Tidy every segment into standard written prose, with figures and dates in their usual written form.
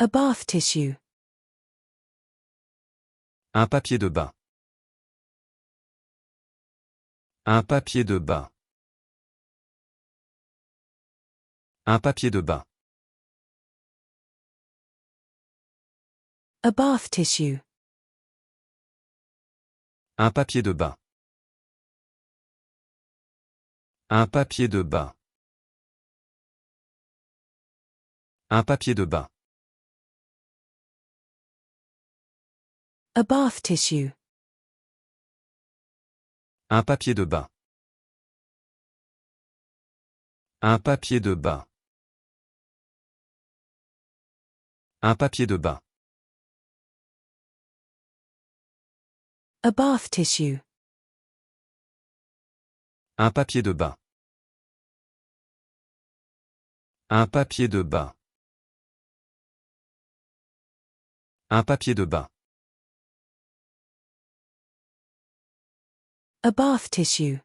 A bath tissue. Un papier de bain. Un papier de bain. Un papier de bain. A bath tissue. Un papier de bain. Un papier de bain. Un papier de bain. A bath tissue. Un papier de bain. Un papier de bain. Un papier de bain. A bath tissue. Un papier de bain. Un papier de bain. Un papier de bain. A bath tissue.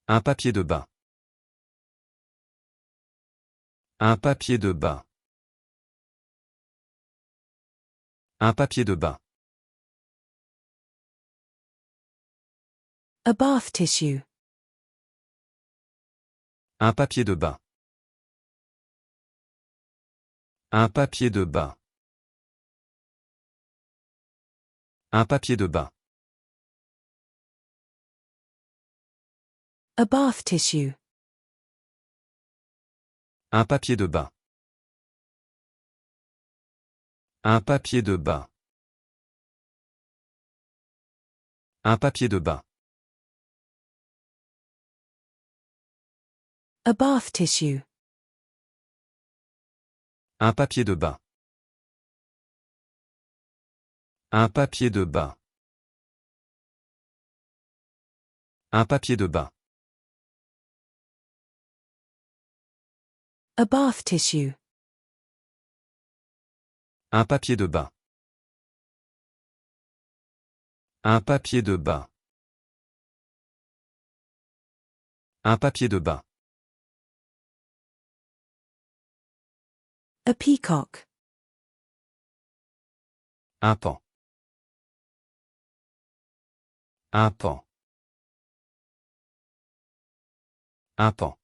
Un papier de bain. Un papier de bain. Un papier de bain. A bath tissue. Un papier de bain. Un papier de bain. Un papier de bain. A bath tissue. Un papier de bain. Un papier de bain. Un papier de bain. A bath tissue. Un papier de bain. Un papier de bain. Un papier de bain. A bath tissue. Un papier de bain. Un papier de bain. Un papier de bain. A peacock. Un pan. Un pan. Un pan.